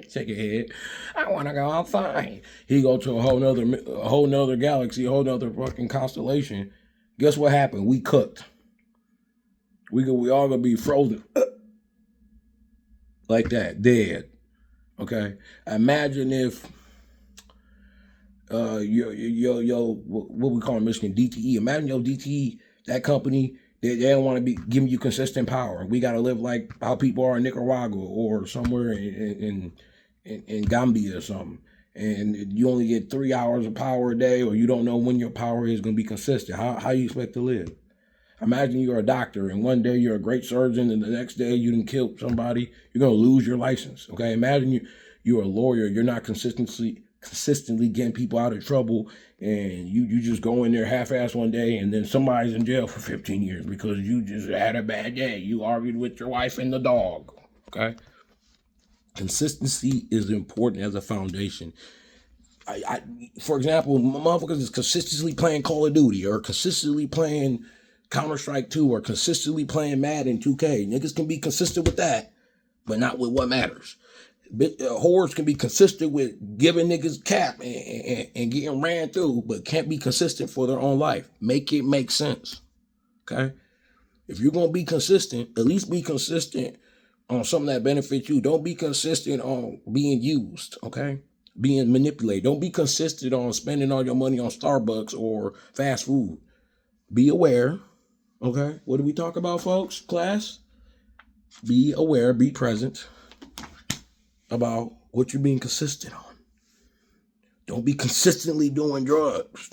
Shake your head. I want to go outside. He go to a whole nother galaxy, a whole nother fucking constellation. Guess what happened? We cooked. We all gonna be frozen like that, dead. Okay. Imagine if your what we call in Michigan DTE. Imagine your DTE, that company. They don't want to be giving you consistent power. We got to live like how people are in Nicaragua or somewhere in Gambia or something. And you only get 3 hours of power a day, or you don't know when your power is going to be consistent. How you expect to live? Imagine you're a doctor, and one day you're a great surgeon, and the next day you done killed somebody. You're going to lose your license. Okay, imagine you're a lawyer. You're not consistently getting people out of trouble, and you just go in there half-assed one day, and then somebody's in jail for 15 years because you just had a bad day. You argued with your wife and the dog. Okay. Consistency is important as a foundation. For example, motherfuckers is consistently playing Call of Duty or consistently playing Counter-Strike 2 or consistently playing Madden 2K. Niggas can be consistent with that, but not with what matters. Whores can be consistent with giving niggas cap and getting ran through, but can't be consistent for their own life. Make it make sense. Okay? If you're going to be consistent, at least be consistent on something that benefits you. Don't be consistent on being used, okay? Being manipulated. Don't be consistent on spending all your money on Starbucks or fast food. Be aware, okay? What do we talk about, folks? Class? Be aware, be present about what you're being consistent on. Don't be consistently doing drugs.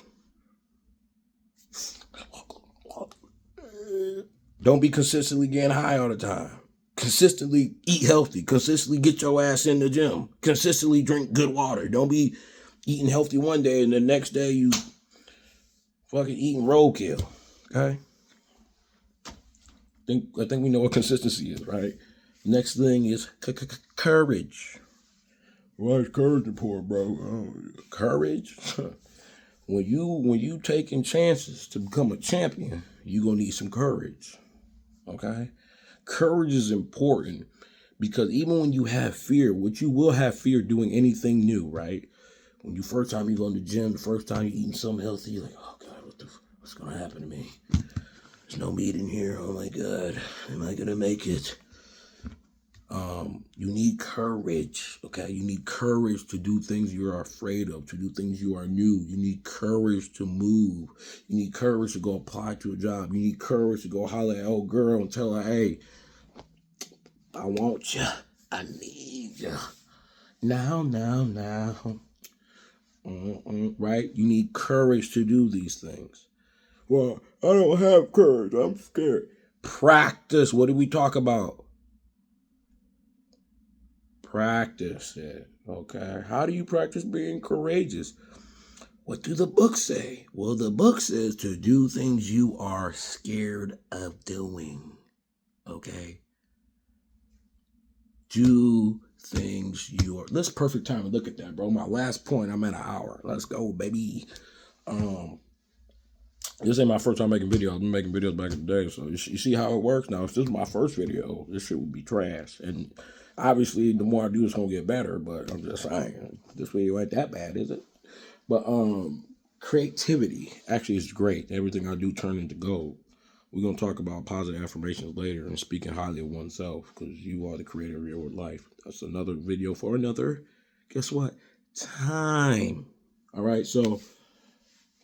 Don't be consistently getting high all the time. Consistently eat healthy. Consistently get your ass in the gym. Consistently drink good water. Don't be eating healthy one day and the next day you fucking eating roadkill. Okay? I think we know what consistency is, right? Next thing is courage. Why is courage important, bro? Courage? When you taking chances to become a champion, you're gonna need some courage. Okay? Courage is important because even when you have fear, which you will have fear doing anything new, right? When you first time you go to the gym, the first time you're eating something healthy, you're like, oh God, what's gonna happen to me? There's no meat in here. Oh my God, am I gonna make it? You need courage, okay? You need courage to do things you are afraid of, to do things you are new. You need courage to move. You need courage to go apply to a job. You need courage to go holler at old girl and tell her, hey, I want you. I need you. Now. Right? You need courage to do these things. Well, I don't have courage. I'm scared. Practice. What did we talk about? Practice it, okay? How do you practice being courageous? What do the books say? Well, the book says to do things you are scared of doing, okay? Do things you are... This is perfect time to look at that, bro. My last point, I'm at an hour. Let's go, baby. This ain't my first time making videos. I've been making videos back in the day, so you see how it works? Now, if this is my first video, this shit would be trash, and obviously, the more I do, it's gonna get better. But I'm just saying, this video ain't that bad, is it? But creativity actually is great. Everything I do turn into gold. We're gonna talk about positive affirmations later and speaking highly of oneself because you are the creator of your life. That's another video for another. Guess what? Time. All right. So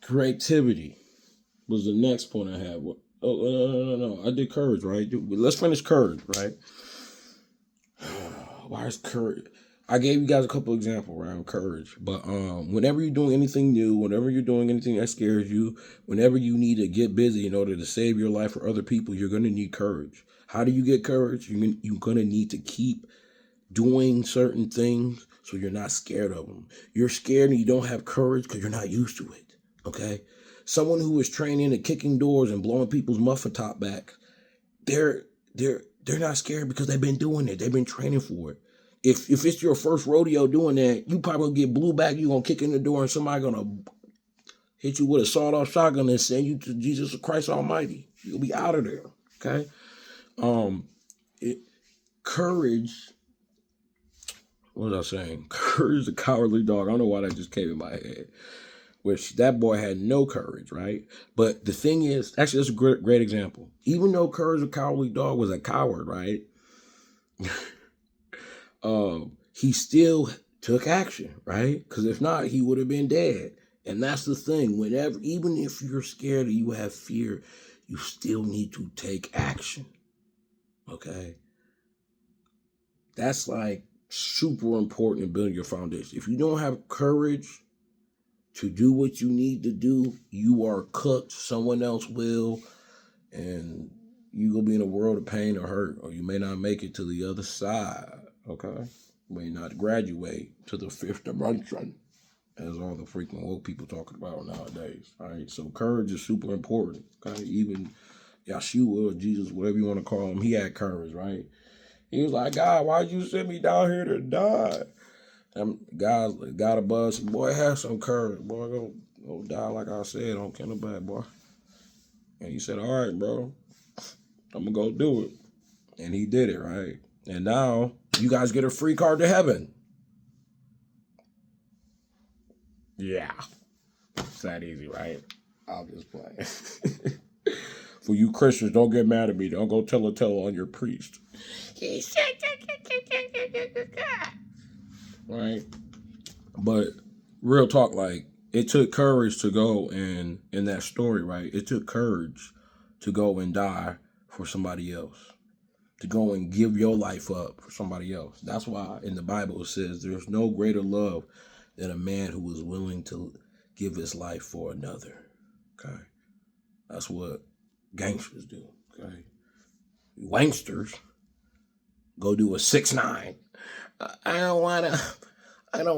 creativity was the next point I had. Oh no! I did courage, right? Let's finish courage, right? Why is courage? I gave you guys a couple examples around courage, but whenever you're doing anything new, whenever you're doing anything that scares you, whenever you need to get busy in order to save your life or other people, you're going to need courage. How do you get courage? You're going to need to keep doing certain things so you're not scared of them. You're scared and you don't have courage because you're not used to it, okay? Someone who is training and kicking doors and blowing people's muffin top back, they're not scared because they've been doing it. They've been training for it. If it's your first rodeo doing that, you probably gonna get blew back. You're gonna kick in the door and somebody gonna hit you with a sawed-off shotgun and send you to Jesus Christ Almighty. You'll be out of there. Okay. Courage. What was I saying? Courage is a cowardly dog. I don't know why that just came in my head. Which that boy had no courage, right? But the thing is, actually, that's a great example. Even though Courage the Cowardly Dog was a coward, right? He still took action, right? Because if not, he would have been dead. And that's the thing. Whenever, even if you're scared or you have fear, you still need to take action. Okay? That's like super important in building your foundation. If you don't have courage to do what you need to do, you are cooked. Someone else will, and you gonna be in a world of pain or hurt, or you may not make it to the other side. Okay, you may not graduate to the fifth dimension, as all the freaking woke people talking about nowadays. All right, so courage is super important. Okay, even Yeshua or Jesus, whatever you want to call him, he had courage, right? He was like, God, why'd you send me down here to die? God got a buzz. Boy, have some courage. Boy, go die like I said. Don't kill nobody, boy. And he said, all right, bro, I'm going to go do it. And he did it, right? And now you guys get a free card to heaven. Yeah. It's that easy, right? I'll just play. For you Christians, don't get mad at me. Don't go tell a tale on your priest. Right? But real talk, like, it took courage to go and in that story, right? It took courage to go and die for somebody else. To go and give your life up for somebody else. That's why in the Bible it says there's no greater love than a man who is willing to give his life for another. Okay? That's what gangsters do. Okay? Wanksters go do a 6ix9ine. I don't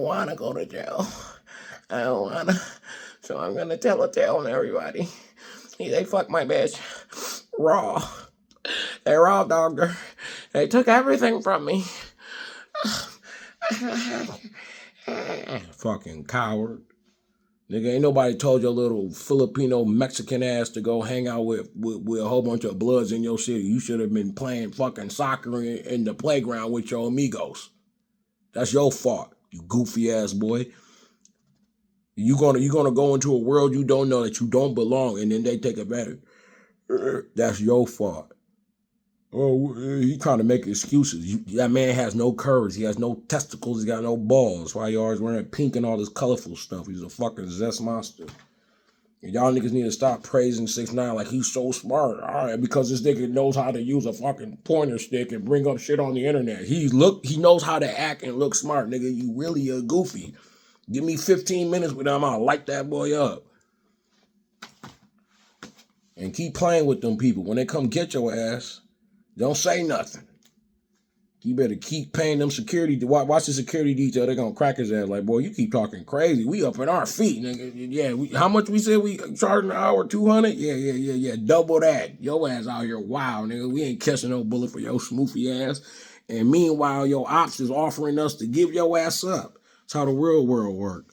wanna go to jail. I don't wanna. So I'm gonna tell a tale on everybody. They fucked my bitch raw. They raw dogged her. They took everything from me. Fucking coward. Nigga, ain't nobody told your little Filipino Mexican ass to go hang out with a whole bunch of bloods in your city. You should have been playing fucking soccer in the playground with your amigos. That's your fault, you goofy ass boy. You gonna go into a world you don't know that you don't belong, and then they take advantage. That's your fault. Oh, he trying to make excuses. That man has no courage. He has no testicles. He got no balls. That's why he always wearing pink and all this colorful stuff. He's a fucking zest monster. And y'all niggas need to stop praising 6ix9ine like he's so smart. All right, because this nigga knows how to use a fucking pointer stick and bring up shit on the internet. He knows how to act and look smart, nigga. You really a goofy. Give me 15 minutes with him, I'll light that boy up. And keep playing with them people. When they come get your ass, don't say nothing. You better keep paying them security. Watch the security detail. They're going to crack his ass like, boy, you keep talking crazy. We up at our feet, nigga. Yeah, how much we said we charging an hour? 200? Yeah. Double that. Your ass out here wild, nigga. We ain't catching no bullet for your smoofy ass. And meanwhile, your ops is offering us to give your ass up. That's how the real world work.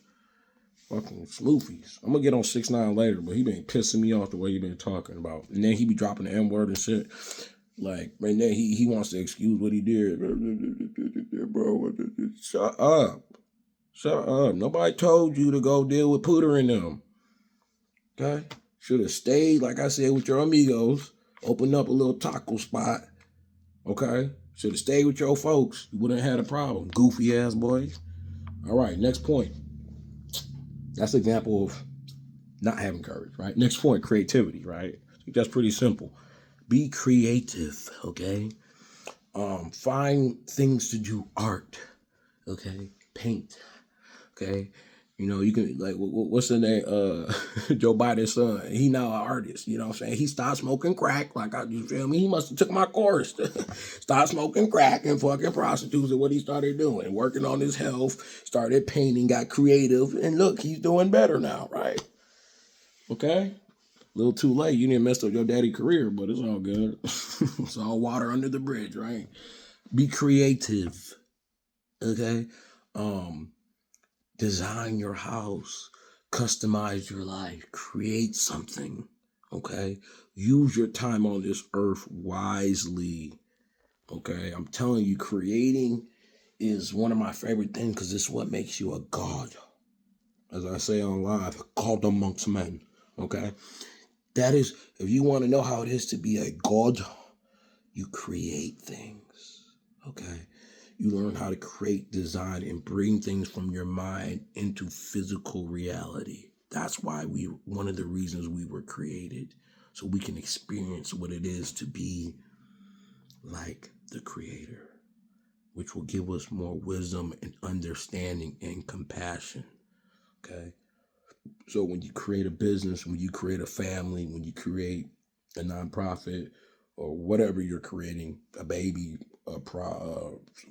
Fucking smoofies. I'm going to get on 6ix9ine later, but he been pissing me off the way he been talking about. And then he be dropping the N-word and shit. Like, right now, he wants to excuse what he did. Bro, shut up. Shut up. Nobody told you to go deal with Pooter and them. Okay? Should have stayed, like I said, with your amigos. Opened up a little taco spot. Okay? Should have stayed with your folks. You wouldn't have had a problem. Goofy ass boys. All right, next point. That's an example of not having courage, right? Next point, creativity, right? I think that's pretty simple. Be creative, okay? Find things to do, art, okay? Paint, okay? You know, you can, like, what's the name? Joe Biden's son. He now an artist, you know what I'm saying? He stopped smoking crack, you feel me? He must have took my course. Stopped smoking crack and fucking prostitutes, and what he started doing. Working on his health, started painting, got creative, and look, he's doing better now, right? Okay? A little too late. You didn't mess up your daddy's career, but it's all good. It's all water under the bridge, right? Be creative, okay? Design your house, customize your life, create something, okay? Use your time on this earth wisely, okay? I'm telling you, creating is one of my favorite things because it's what makes you a god. As I say on live, a god amongst men, okay? That is, if you want to know how it is to be a god, you create things, okay? You learn how to create, design, and bring things from your mind into physical reality. That's why one of the reasons we were created, so we can experience what it is to be like the Creator, which will give us more wisdom and understanding and compassion, okay? So when you create a business, when you create a family, when you create a nonprofit or whatever you're creating, a baby, an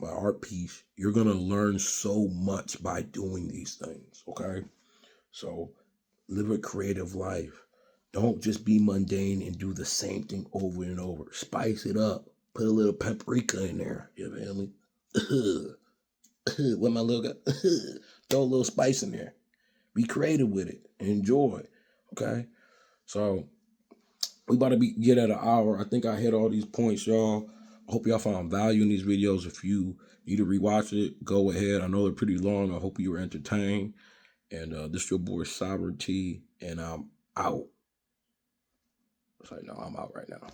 art piece, you're going to learn so much by doing these things, okay? So live a creative life. Don't just be mundane and do the same thing over and over. Spice it up. Put a little paprika in there, you feel me? With my little guy, throw a little spice in there. Be creative with it. Enjoy. Okay? So, We about to get at an hour. I think I hit all these points, y'all. I hope y'all found value in these videos. If you need to rewatch it, go ahead. I know they're pretty long. I hope you were entertained. And this is your boy Sovereignty, and I'm out. It's like, no, I'm out right now.